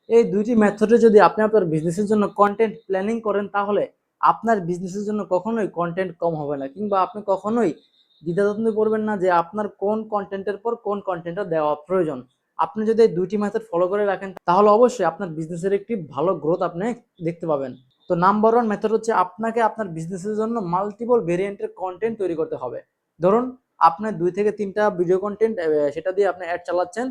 এই দুইটি মেথডে যদি আপনি আপনার বিজনেসের জন্য কন্টেন্ট প্ল্যানিং করেন, তাহলে আপনার বিজনেসের জন্য কখনোই কন্টেন্ট কম হবে না, কিংবা আপনি কখনোই দ্বিধাদ্বন্দ্বে পড়বেন না যে আপনার কোন কন্টেন্টের পর কোন কন্টেন্টটা দেওয়া প্রয়োজন। আপনি যদি এই দুইটি মেথড ফলো করে রাখেন, তাহলে অবশ্যই আপনার বিজনেসের একটি ভালো গ্রোথ আপনি দেখতে পাবেন। তো নাম্বার ওয়ান মেথড হচ্ছে, আপনাকে আপনার বিজনেসের জন্য মাল্টিপল ভেরিয়েন্টের কন্টেন্ট তৈরি করতে হবে। ধরুন আপনার 2 থেকে 3টা ভিডিও কন্টেন্ট, সেটা দিয়ে আপনি অ্যাড চালাচ্ছেন,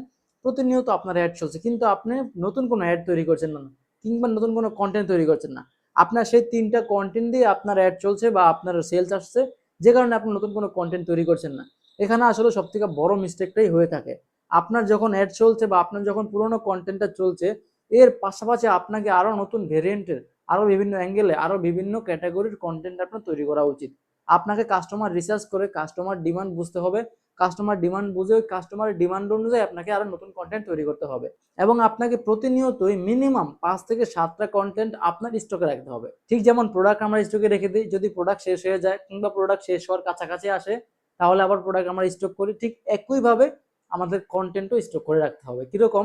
প্রতিনিয়ত আপনার অ্যাড চলছে, কিন্তু আপনি নতুন কোনো অ্যাড তৈরি করছেন না, কিংবা নতুন কোনো কন্টেন্ট তৈরি করছেন না। আপনার সেই 3টা কন্টেন্ট দিয়ে আপনার অ্যাড চলছে বা আপনার সেলস আসছে, যে কারণে আপনি নতুন কোনো কন্টেন্ট তৈরি করছেন না। এখানে আসলে সব থেকে বড় মিস্টেকটাই হয়ে থাকে। আপনার যখন অ্যাড চলছে বা আপনার যখন পুরোনো কন্টেন্টটা চলছে, এর পাশাপাশি আপনাকে আরো নতুন ভেরিয়েন্টের, আরো বিভিন্ন অ্যাঙ্গেলে, আরো বিভিন্ন ক্যাটাগরির কন্টেন্ট আপনার তৈরি করা উচিত। আপনাকে কাস্টমার রিসার্চ করে কাস্টমার ডিমান্ড বুঝতে হবে। কাস্টমার ডিমান্ড বুঝে ওই কাস্টমারের ডিমান্ড অনুযায়ী আপনাকে আরো নতুন কন্টেন্ট তৈরি করতে হবে। এবং আপনাকে প্রতিনিয়তই মিনিমাম 5 থেকে 7টা কন্টেন্ট আপনার স্টকে রাখতে হবে। ঠিক যেমন প্রোডাক্ট আমরা স্টকে রেখে দিই, যদি প্রোডাক্ট শেষ হয়ে যায় কিংবা প্রোডাক্ট শেষ হওয়ার কাছাকাছি আসে, তাহলে আবার প্রোডাক্ট আমরা স্টক করি, ঠিক একইভাবে আমাদের কন্টেন্টও স্টক করে রাখতে হবে। কিরকম?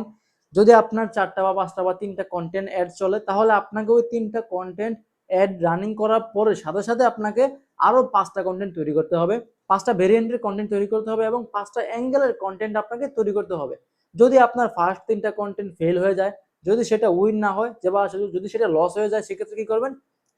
যদি আপনার 4টা বা 5টা বা 3টা কন্টেন্ট অ্যাড চলে, তাহলে আপনাকে ওই 3টা কন্টেন্ট অ্যাড রানিং করার পরে সাথে সাথে আপনাকে আরো 5টা কন্টেন্ট তৈরি করতে হবে, 5টা ভেরিয়েন্টের কন্টেন্ট তৈরি করতে হবে, এবং 5টা অ্যাঙ্গেলের কন্টেন্ট আপনাকে তৈরি করতে হবে। যদি আপনার ফার্স্ট 3টা কন্টেন্ট ফেল হয়ে যায়, যদি সেটা উইন না হয়, যে বা যদি সেটা লস হয়ে যায়, সেক্ষেত্রে কি করবেন?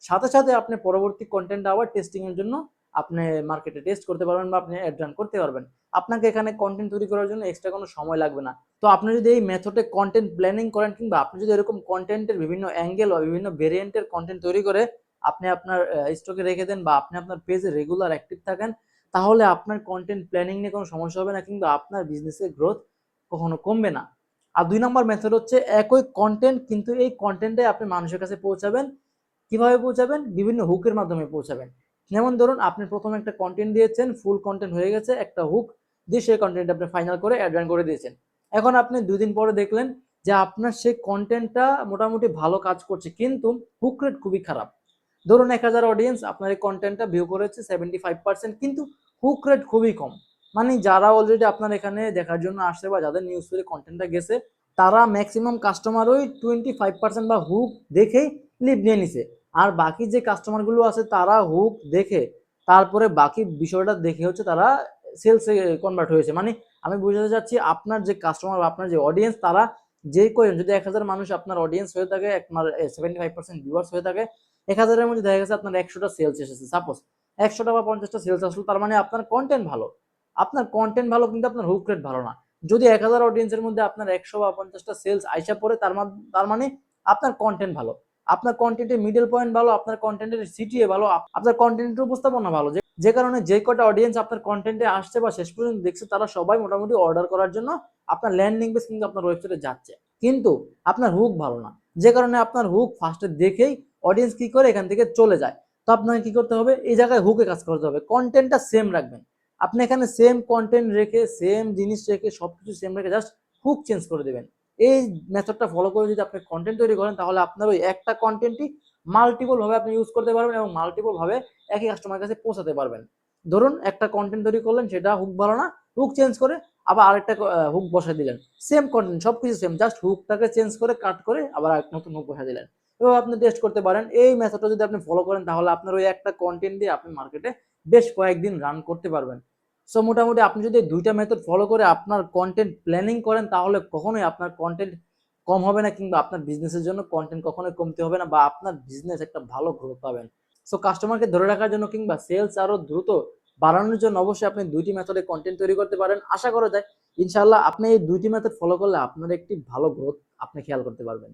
সাথে সাথে আপনি পরবর্তী কন্টেন্ট আবার টেস্টিং এর জন্য আপনি মার্কেটে টেস্ট করতে পারবেন বা আপনি অ্যাড রান করতে পারবেন। আপনাকে এখানে কন্টেন্ট তৈরি করার জন্য এক্সট্রা কোনো সময় লাগবে না। তো আপনি যদি এই মেথডে কন্টেন্ট প্ল্যানিং করেন, কিংবা আপনি যদি এরকম কন্টেন্টের বিভিন্ন অ্যাঙ্গেল বা বিভিন্ন ভেরিয়েন্টের কন্টেন্ট তৈরি করে আপনি আপনার স্টকে রেখে দেন, বা আপনি আপনার পেজে রেগুলার অ্যাক্টিভ থাকেন, তাহলে আপনার কন্টেন্ট প্ল্যানিং নিয়ে কোনো সমস্যা হবে না, কিংবা আপনার বিজনেসের গ্রোথ কখনো কমবে না। আর 2 নম্বর মেথড হচ্ছে, একই কন্টেন্ট কিন্তু এই কন্টেন্টে আপনি মানুষের কাছে পৌঁছাবেন। কিভাবে পৌঁছাবেন? বিভিন্ন হুকের মাধ্যমে পৌঁছাবেন। যেমন ধরুন আপনি প্রথমে একটা কন্টেন্ট দিয়েছেন, ফুল কন্টেন্ট হয়ে গেছে, একটা হুক দিয়ে সেই কন্টেন্ট আপনি ফাইনাল করে অ্যাড রান করে দিয়েছেন। এখন আপনি 2 দিন পরে দেখলেন যে আপনার সেই কন্টেন্টটা মোটামুটি ভালো কাজ করছে, কিন্তু হুক রেট খুবই খারাপ। ধরুন 1000 অডিয়েন্স আপনার এই কন্টেন্টটা ভিউ করেছে 75%, কিন্তু হুক রেট খুবই কম। মানে যারা অলরেডি আপনার এখানে দেখার জন্য আসছে বা যাদের নিউজ ফিডে কন্টেন্টটা গেছে, তারা ম্যাক্সিমাম কাস্টমার ওই 25% বা হুক দেখেই লিড নিয়ে নিছে। আর বাকি যে কাস্টমারগুলো আছে, তারা হুক দেখে তারপরে বাকি বিষয়টা দেখে হচ্ছে তারা সেলসে কনভার্ট হয়েছে। মানে আমি বুঝাতে চাচ্ছি, আপনার যে কাস্টমার বা আপনার যে অডিয়েন্স, তারা যে কয়জন, যদি 1000 মানুষ আপনার অডিয়েন্স হয়ে থাকে, আপনার 75% ভিউয়ার্স হয়ে থাকে, 1000-এর মধ্যে দেখা গেছে আপনার 100টা সেলস এসেছে, সাপোজ 100টা বা 50টা সেলস আসলো, তার মানে আপনার কন্টেন্ট ভালো। আপনার কন্টেন্ট ভালো, কিন্তু আপনার হুক রেট ভালো না। যদি 1000 অডিয়েন্সের মধ্যে আপনার 100 বা 50টা সেলস আইসা পড়ে, তার মানে আপনার কন্টেন্ট ভালো, আপনার কন্টেন্টের মিডল পয়েন্ট ভালো, আপনার কন্টেন্টের সিটিএ ভালো, আপনার কন্টেন্টের উপস্থাপনা ভালো, যে কারণে যে কটা অডিয়েন্স আপনার কন্টেন্টে আসছে বা শেষ পর্যন্ত দেখছে, তারা সবাই মোটামুটি অর্ডার করার জন্য আপনার ল্যান্ডিং পেজ কিন্তু আপনার ওয়েবসাইটে যাচ্ছে। কিন্তু আপনার হুক ভালো না, যে কারণে আপনার হুক ফার্স্টে দেখেই অডিয়েন্স কি করে এখান থেকে চলে যায়। তো আপনাকে কি করতে হবে? এই জায়গায় হুকে কাজ করতে হবে, কন্টেন্টটা সেম রাখবেন। আপনি এখানে সেম কন্টেন্ট রেখে, সেম জিনিস রেখে, সবকিছু সেম রেখে জাস্ট হুক চেঞ্জ করে দেবেন। এই মেথডটা ফলো করে যদি আপনি কন্টেন্ট তৈরি করেন, তাহলে আপনার ওই একটা কন্টেন্টই মাল্টিপল ভাবে আপনি ইউজ করতে পারবেন, এবং মাল্টিপল ভাবে একই কাস্টমার কাছে পৌঁছাতে পারবেন। ধরুন একটা কন্টেন্ট তৈরি করলেন, সেটা হুক ভালো না, হুক চেঞ্জ করে আবার আরেকটা হুক বসা দিলেন, সেম কন্টেন্ট সবকিছু সেম, জাস্ট হুকটাকে চেঞ্জ করে কাট করে আবার এক নতুন হুক বসা দিলেন। এবার আপনি টেস্ট করতে পারেন। এই মেথডটা যদি আপনি ফলো করেন, তাহলে আপনার ওই একটা কন্টেন্ট দিয়ে আপনি মার্কেটে বেশ কয়েকদিন রান করতে পারবেন। সো মোটামুটি আপনি যদি 2টা মেথড ফলো করে আপনার কন্টেন্ট প্ল্যানিং করেন, তাহলে কখনোই আপনার কন্টেন্ট কম হবে না, কিংবা আপনার বিজনেসের জন্য কন্টেন্ট কখনোই কমতে হবে না, বা আপনার বিজনেস একটা ভালো গ্রোথ পাবেন। সো কাস্টমারকে ধরে রাখার জন্য কিংবা সেলস আরো দ্রুত বাড়ানোর জন্য অবশ্যই আপনি 2টি মেথডে কন্টেন্ট তৈরি করতে পারেন। আশা করা যায় ইনশাআল্লাহ আপনি এই 2টি মেথড ফলো করলে আপনার একটি ভালো গ্রোথ আপনি খেয়াল করতে পারবেন।